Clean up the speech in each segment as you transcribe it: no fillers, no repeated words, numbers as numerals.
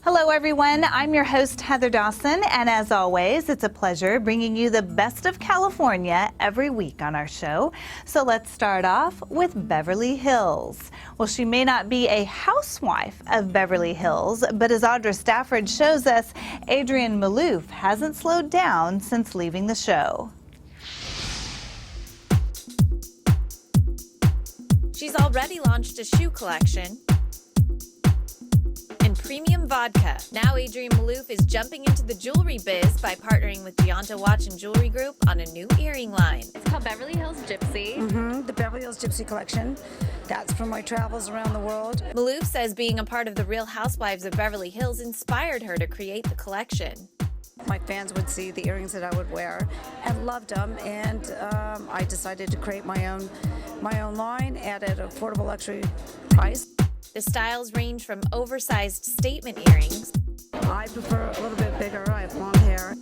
Hello everyone, I'm your host Heather Dawson, and as always, it's a pleasure bringing you the best of California every week on our show. So let's start off with Beverly Hills. Well, she may not be a housewife of Beverly Hills, but as Audra Stafford shows us, Adrienne Maloof hasn't slowed down since leaving the show. She's already launched a shoe collection and premium vodka. Now Adrienne Maloof is jumping into the jewelry biz by partnering with Gianta Watch and Jewelry Group on a new earring line. It's called Beverly Hills Gypsy. The Beverly Hills Gypsy collection. That's from my travels around the world. Maloof says being a part of the Real Housewives of Beverly Hills inspired her to create the collection. My fans would see the earrings that I would wear and loved them, and I decided to create my own line at an affordable luxury price. The styles range from oversized statement earrings I prefer a little bit bigger. I have long hair.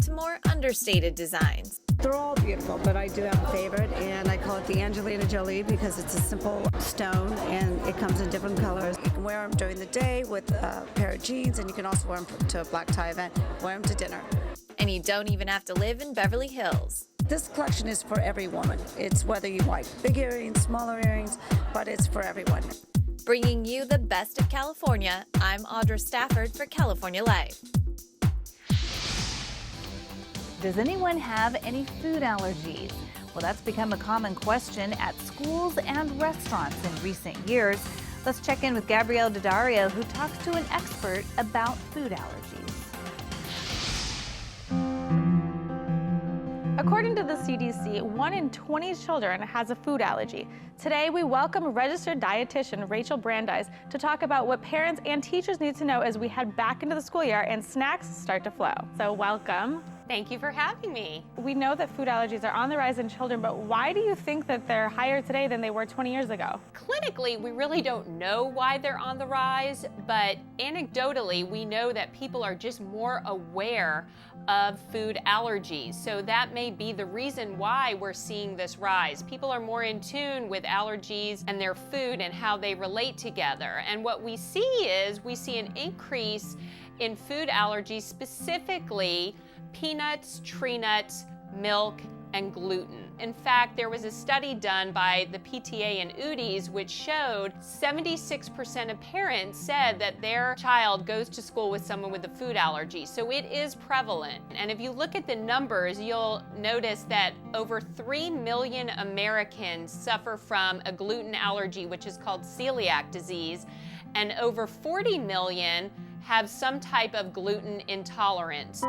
to more understated designs. They're all beautiful, but I do have a favorite, and I call it the Angelina Jolie because it's a simple stone and it comes in different colors. You can wear them during the day with a pair of jeans, and you can also wear them to a black tie event, wear them to dinner. And you don't even have to live in Beverly Hills. This collection is for every woman. It's whether you like big earrings, smaller earrings, but it's for everyone. Bringing you the best of California, I'm Audra Stafford for California Life. Does anyone have any food allergies? Well, that's become a common question at schools and restaurants in recent years. Let's check in with Gabrielle Daddario, who talks to an expert about food allergies. According to the CDC, 1 in 20 children has a food allergy. Today, we welcome registered dietitian Rachel Brandeis to talk about what parents and teachers need to know as we head back into the school year and snacks start to flow. So welcome. Thank you for having me. We know that food allergies are on the rise in children, but why do you think that they're higher today than they were 20 years ago? Clinically, we really don't know why they're on the rise, but anecdotally, we know that people are just more aware of food allergies. So that may be the reason why we're seeing this rise. People are more in tune with allergies and their food and how they relate together. And what we see is we see an increase in food allergies, specifically peanuts, tree nuts, milk, and gluten. In fact, there was a study done by the PTA and UDIs which showed 76% of parents said that their child goes to school with someone with a food allergy. So it is prevalent. And if you look at the numbers, you'll notice that over 3 million Americans suffer from a gluten allergy, which is called celiac disease, and over 40 million have some type of gluten intolerance.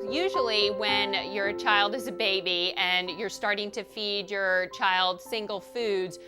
Usually when your child is a baby and you're starting to feed your child single foods,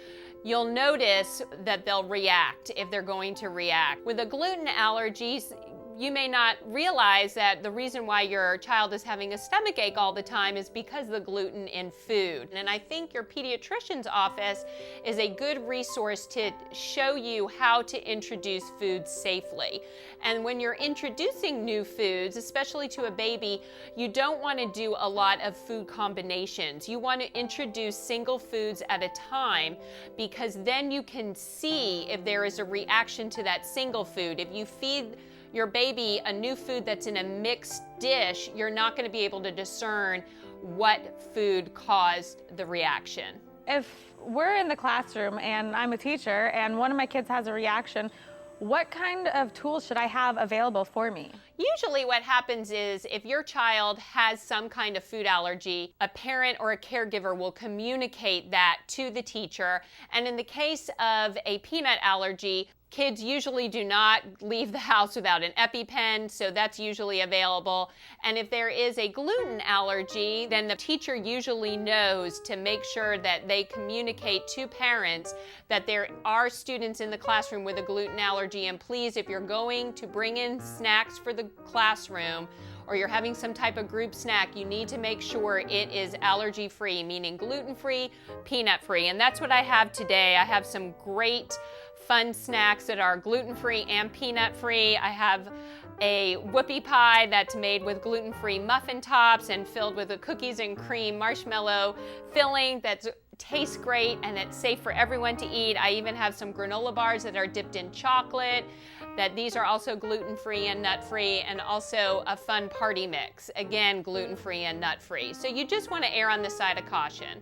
you'll notice that they'll react if they're going to react. With the gluten allergies, you may not realize that the reason why your child is having a stomach ache all the time is because of the gluten in food. And I think your pediatrician's office is a good resource to show you how to introduce foods safely. And when you're introducing new foods, especially to a baby, you don't want to do a lot of food combinations. You want to introduce single foods at a time, because then you can see if there is a reaction to that single food. If you feed your baby a new food that's in a mixed dish, you're not going to be able to discern what food caused the reaction. If we're in the classroom and I'm a teacher and one of my kids has a reaction, what kind of tools should I have available for me? Usually what happens is if your child has some kind of food allergy, a parent or a caregiver will communicate that to the teacher. And in the case of a peanut allergy, kids usually do not leave the house without an EpiPen, so that's usually available. And if there is a gluten allergy, then the teacher usually knows to make sure that they communicate to parents that there are students in the classroom with a gluten allergy. And please, if you're going to bring in snacks for the classroom, or you're having some type of group snack, you need to make sure it is allergy-free, meaning gluten-free, peanut-free. And that's what I have today. I have some great fun snacks that are gluten-free and peanut-free. I have a whoopie pie that's made with gluten-free muffin tops and filled with a cookies and cream marshmallow filling that's tastes great and it's safe for everyone to eat. I even have some granola bars that are dipped in chocolate, that these are also gluten-free and nut-free, and also a fun party mix. Again, gluten-free and nut-free. So you just want to err on the side of caution.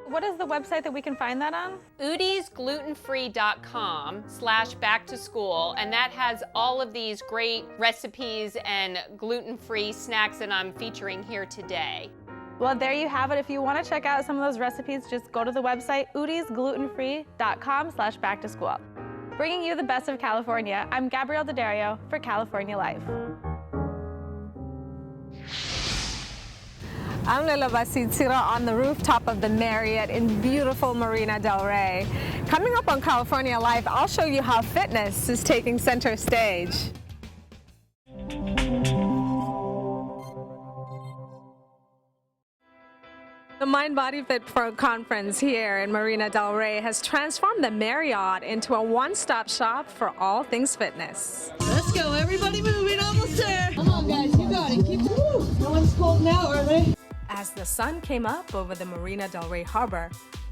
What is the website that we can find that on? oodiesglutenfree.com/back-to-school, and that has all of these great recipes and gluten-free snacks that I'm featuring here today. Well, there you have it. If you want to check out some of those recipes, just go to the website oodiesglutenfree.com/back-to-school. Bringing you the best of California, I'm Gabrielle Daddario for California Live. I'm Lila Basitsira on the rooftop of the Marriott in beautiful Marina del Rey. Coming up on California Live, I'll show you how fitness is taking center stage. The Mind Body Fit Pro Conference here in Marina del Rey has transformed the Marriott into a one-stop shop for all things fitness. Let's go, everybody moving, almost there. Come on, guys, you got it. Keep moving. No one's cold now, are they? As the sun came up over the Marina del Rey harbor,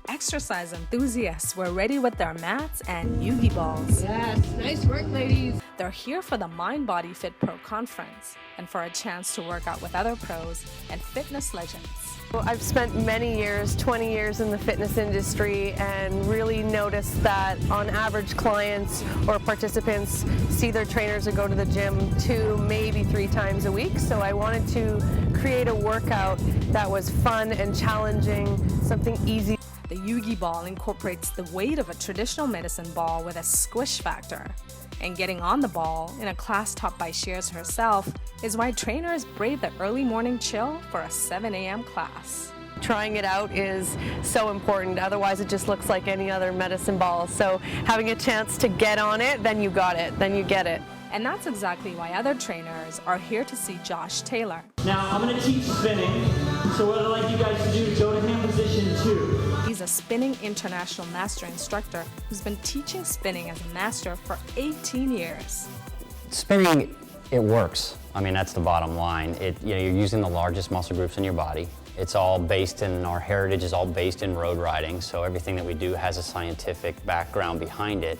exercise enthusiasts were ready with their mats and Yugi balls. Yes, nice work, ladies. They're here for the Mind Body Fit Pro Conference and for a chance to work out with other pros and fitness legends. Well, I've spent many years, 20 years in the fitness industry, and really noticed that on average clients or participants see their trainers or go to the gym 2, maybe 3 times a week. So I wanted to create a workout that was fun and challenging, something easy. The Yugi ball incorporates the weight of a traditional medicine ball with a squish factor. And getting on the ball in a class taught by Shears herself is why trainers brave the early morning chill for a 7 a.m. class. Trying it out is so important, otherwise it just looks like any other medicine ball. So having a chance to get on it, then you got it, then you get it. And that's exactly why other trainers are here to see Josh Taylor. Now I'm going to teach spinning, so what I'd like you guys to do is go to hand position 2. He's a spinning international master instructor who's been teaching spinning as a master for 18 years. Spinning, it works. I mean, that's the bottom line. You're using the largest muscle groups in your body. It's all based in, our heritage is all based in road riding, so everything that we do has a scientific background behind it.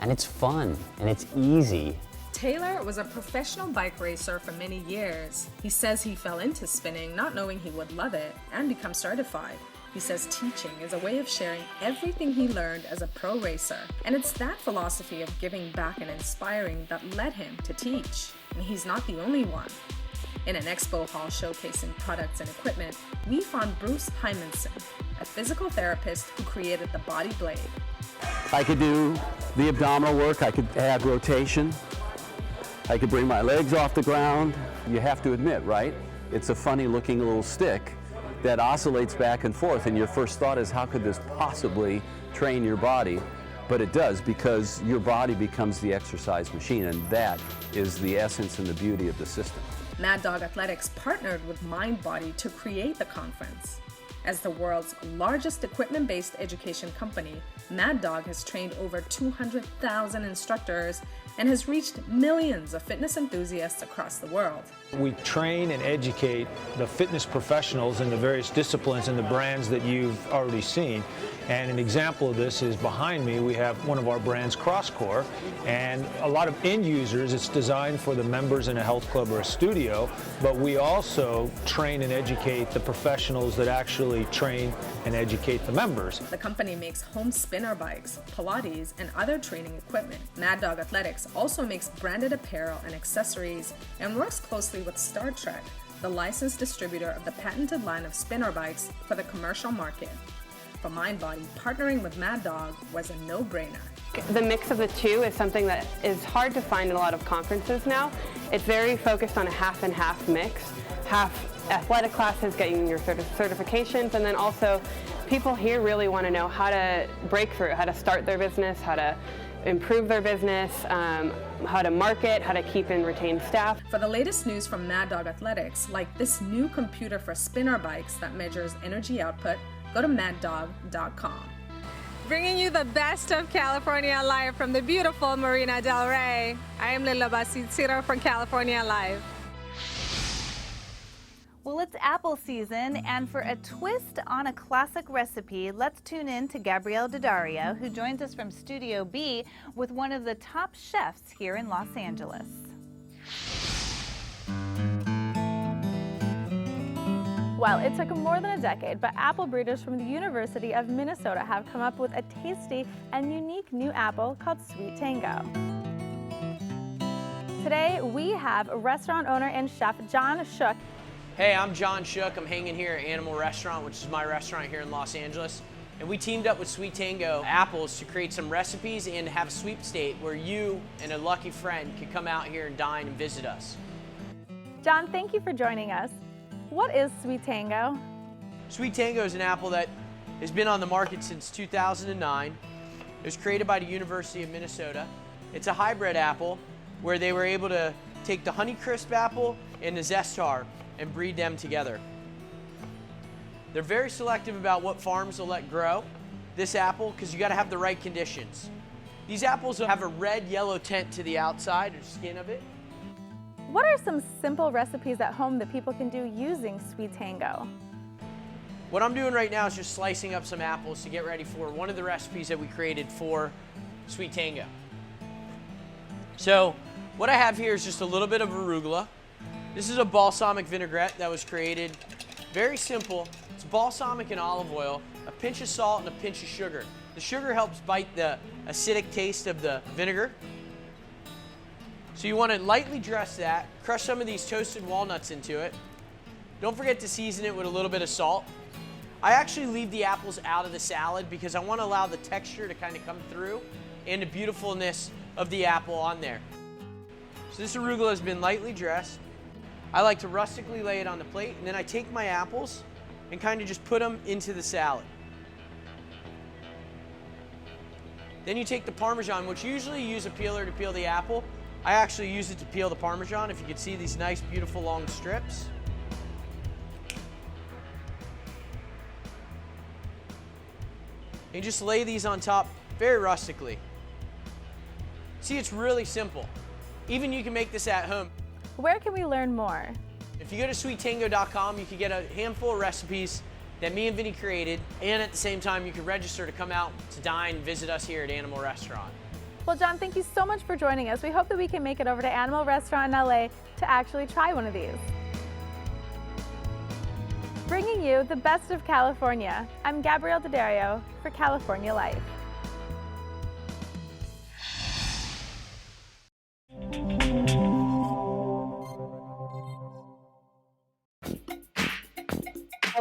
And it's fun, and it's easy. Taylor was a professional bike racer for many years. He says he fell into spinning not knowing he would love it and become certified. He says teaching is a way of sharing everything he learned as a pro racer. And it's that philosophy of giving back and inspiring that led him to teach. And he's not the only one. In an expo hall showcasing products and equipment, we found Bruce Hymanson, a physical therapist who created the Body Blade. I could do the abdominal work, I could add rotation, I could bring my legs off the ground. You have to admit, right? It's a funny looking little stick that oscillates back and forth, and your first thought is, how could this possibly train your body? But it does, because your body becomes the exercise machine, and that is the essence and the beauty of the system. Mad Dog Athletics partnered with Mind Body to create the conference. As the world's largest equipment-based education company, Mad Dog has trained over 200,000 instructors and has reached millions of fitness enthusiasts across the world. We train and educate the fitness professionals in the various disciplines and the brands that you've already seen. And an example of this is behind me. We have one of our brands, CrossCore, and a lot of end users. It's designed for the members in a health club or a studio, but we also train and educate the professionals that actually train and educate the members. The company makes home spinner bikes, Pilates, and other training equipment. Mad Dog Athletics also makes branded apparel and accessories and works closely with Star Trek, the licensed distributor of the patented line of spinner bikes for the commercial market. For Mind Body, partnering with Mad Dog was a no-brainer. The mix of the two is something that is hard to find in a lot of conferences now. It's very focused on a half and half mix. Half athletic classes, getting your certifications, and then also people here really want to know how to break through, how to start their business, how to improve their business, how to market, how to keep and retain staff. For the latest news from Mad Dog Athletics, like this new computer for spinner bikes that measures energy output, go to maddog.com. Bringing you the best of California Live from the beautiful Marina del Rey. I am Lila Basitsira from California Live. Well, it's apple season, and for a twist on a classic recipe, let's tune in to Gabrielle Daddario, who joins us from Studio B with one of the top chefs here in Los Angeles. Well, it took more than a decade, but apple breeders from the University of Minnesota have come up with a tasty and unique new apple called SweeTango. Today, we have restaurant owner and chef John Shook. Hey, I'm John Shook. I'm hanging here at Animal Restaurant, which is my restaurant here in Los Angeles. And we teamed up with SweeTango apples to create some recipes and have a sweepstate where you and a lucky friend could come out here and dine and visit us. John, thank you for joining us. What is SweeTango? SweeTango is an apple that has been on the market since 2009. It was created by the University of Minnesota. It's a hybrid apple where they were able to take the Honeycrisp apple and the Zestar and breed them together. They're very selective about what farms will let grow this apple because you got to have the right conditions. These apples have a red-yellow tint to the outside or skin of it. What are some simple recipes at home that people can do using SweeTango? What I'm doing right now is just slicing up some apples to get ready for one of the recipes that we created for SweeTango. So what I have here is just a little bit of arugula. This is a balsamic vinaigrette that was created. Very simple. It's balsamic and olive oil, a pinch of salt, and a pinch of sugar. The sugar helps bite the acidic taste of the vinegar. So you want to lightly dress that, crush some of these toasted walnuts into it. Don't forget to season it with a little bit of salt. I actually leave the apples out of the salad because I want to allow the texture to kind of come through and the beautifulness of the apple on there. So this arugula has been lightly dressed. I like to rustically lay it on the plate, and then I take my apples and kind of just put them into the salad. Then you take the Parmesan, which usually you use a peeler to peel the apple. I actually use it to peel the Parmesan. If you can see these nice, beautiful long strips. And just lay these on top very rustically. See, it's really simple. Even you can make this at home. Where can we learn more? If you go to SweeTango.com, you can get a handful of recipes that me and Vinny created, and at the same time, you can register to come out to dine and visit us here at Animal Restaurant. Well, John, thank you so much for joining us. We hope that we can make it over to Animal Restaurant in LA to actually try one of these. Bringing you the best of California, I'm Gabrielle Daddario for California Life.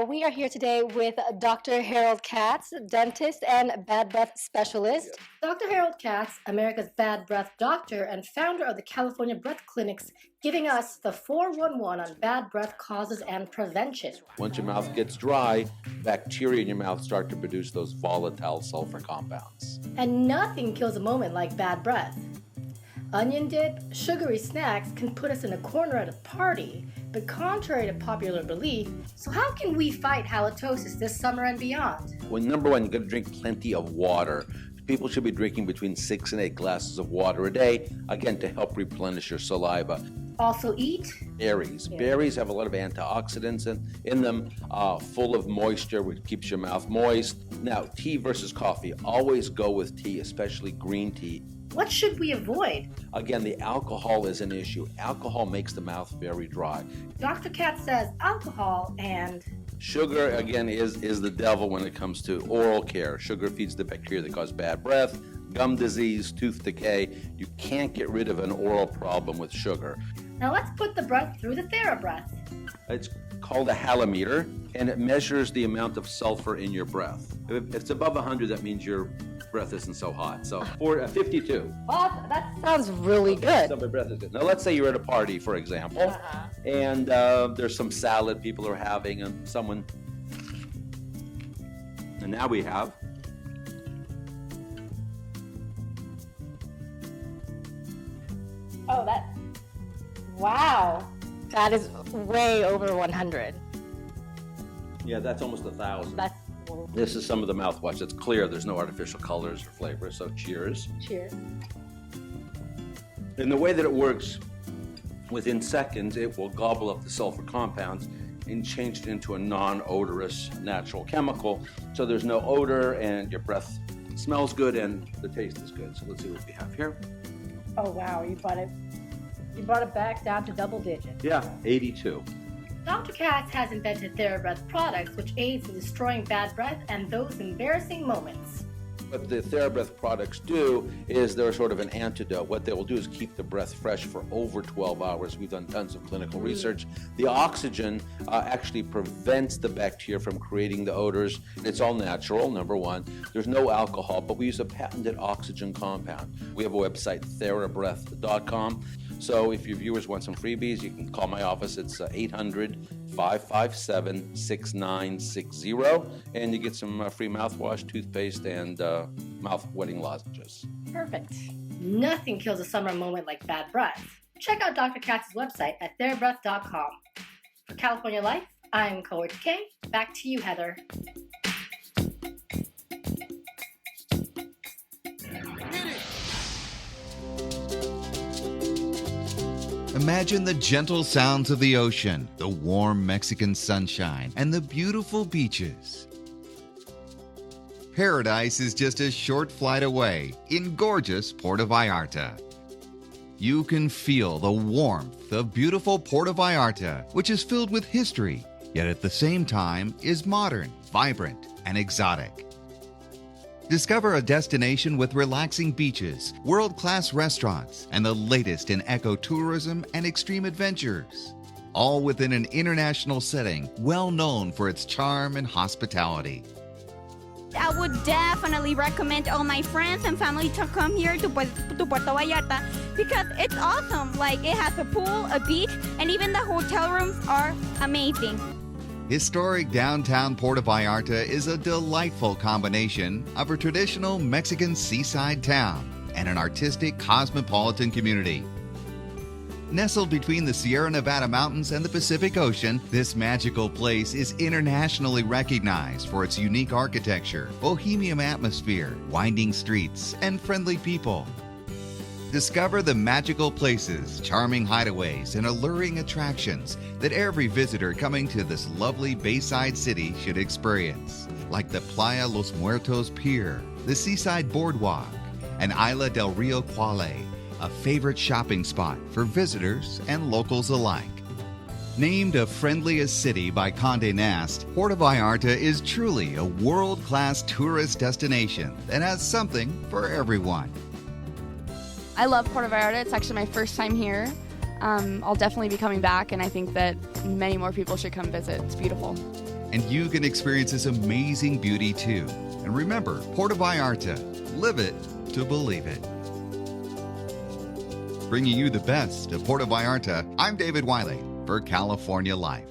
We are here today with Dr. Harold Katz, dentist and bad breath specialist. Dr. Harold Katz, America's bad breath doctor and founder of the California Breath Clinics, giving us the 411 on bad breath causes and prevention. Once your mouth gets dry, bacteria in your mouth start to produce those volatile sulfur compounds. And nothing kills a moment like bad breath. Onion dip, sugary snacks can put us in a corner at a party, but contrary to popular belief, so how can we fight halitosis this summer and beyond? Well, number one, you're going to drink plenty of water. People should be drinking between 6 and 8 glasses of water a day, again, to help replenish your saliva. Also eat berries. Yeah. Berries have a lot of antioxidants in them, full of moisture, which keeps your mouth moist. Now, tea versus coffee. Always go with tea, especially green tea. What should we avoid? Again, the alcohol is an issue. Alcohol makes the mouth very dry. Dr. Katz says alcohol and... Sugar, again, is the devil when it comes to oral care. Sugar feeds the bacteria that cause bad breath, gum disease, tooth decay. You can't get rid of an oral problem with sugar. Now let's put the breath through the TheraBreath. It's called a Halimeter, and it measures the amount of sulfur in your breath. If it's above 100, that means your breath isn't so hot. So for 52. Well, that sounds really good. So my breath is good. Now let's say you're at a party, for example, and there's some salad people are having, and someone, and now we have. Oh, wow. That is way over 100. Yeah, that's almost 1,000. This is some of the mouthwash. It's clear. There's no artificial colors or flavors, so cheers. Cheers. And the way that it works, within seconds, it will gobble up the sulfur compounds and changed it into a non-odorous natural chemical. So there's no odor and your breath smells good and the taste is good. So let's see what we have here. Oh wow, you brought it back down to double digits. Yeah, 82. Dr. Katz has invented TheraBreath products which aids in destroying bad breath and those embarrassing moments. What the TheraBreath products do is they're sort of an antidote. What they will do is keep the breath fresh for over 12 hours. We've done tons of clinical research. The oxygen actually prevents the bacteria from creating the odors. It's all natural, number one. There's no alcohol, but we use a patented oxygen compound. We have a website, therabreath.com. So if your viewers want some freebies, you can call my office. It's 800-557-6960, and you get some free mouthwash, toothpaste, and mouth-wetting lozenges. Perfect. Nothing kills a summer moment like bad breath. Check out Dr. Katz's website at therabreath.com. For California Life, I'm Coach K. Back to you, Heather. Imagine the gentle sounds of the ocean, the warm Mexican sunshine, and the beautiful beaches. Paradise is just a short flight away in gorgeous Puerto Vallarta. You can feel the warmth of beautiful Puerto Vallarta, which is filled with history, yet at the same time is modern, vibrant, and exotic. Discover a destination with relaxing beaches, world-class restaurants, and the latest in ecotourism and extreme adventures. All within an international setting, well known for its charm and hospitality. I would definitely recommend all my friends and family to come here to Puerto Vallarta because it's awesome. Like, it has a pool, a beach, and even the hotel rooms are amazing. Historic downtown Puerto Vallarta is a delightful combination of a traditional Mexican seaside town and an artistic cosmopolitan community. Nestled between the Sierra Nevada mountains and the Pacific Ocean, this magical place is internationally recognized for its unique architecture, bohemian atmosphere, winding streets, and friendly people. Discover the magical places, charming hideaways, and alluring attractions that every visitor coming to this lovely bayside city should experience, like the Playa Los Muertos Pier, the Seaside Boardwalk, and Isla del Rio Quale, a favorite shopping spot for visitors and locals alike. Named a friendliest city by Condé Nast, Puerto Vallarta is truly a world-class tourist destination that has something for everyone. I love Puerto Vallarta. It's actually my first time here. I'll definitely be coming back, and I think that many more people should come visit. It's beautiful. And you can experience this amazing beauty too. And remember, Puerto Vallarta, live it to believe it. Bringing you the best of Puerto Vallarta, I'm David Wiley for California Life.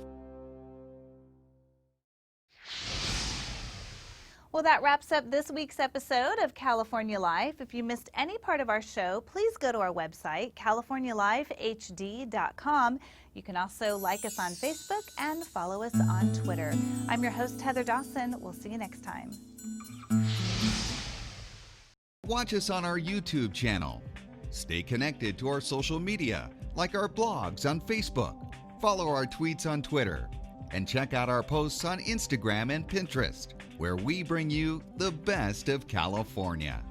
Well, that wraps up this week's episode of California Life. If you missed any part of our show, please go to our website, californialifehd.com. You can also like us on Facebook and follow us on Twitter. I'm your host, Heather Dawson. We'll see you next time. Watch us on our YouTube channel. Stay connected to our social media, like our blogs on Facebook. Follow our tweets on Twitter. And check out our posts on Instagram and Pinterest, where we bring you the best of California.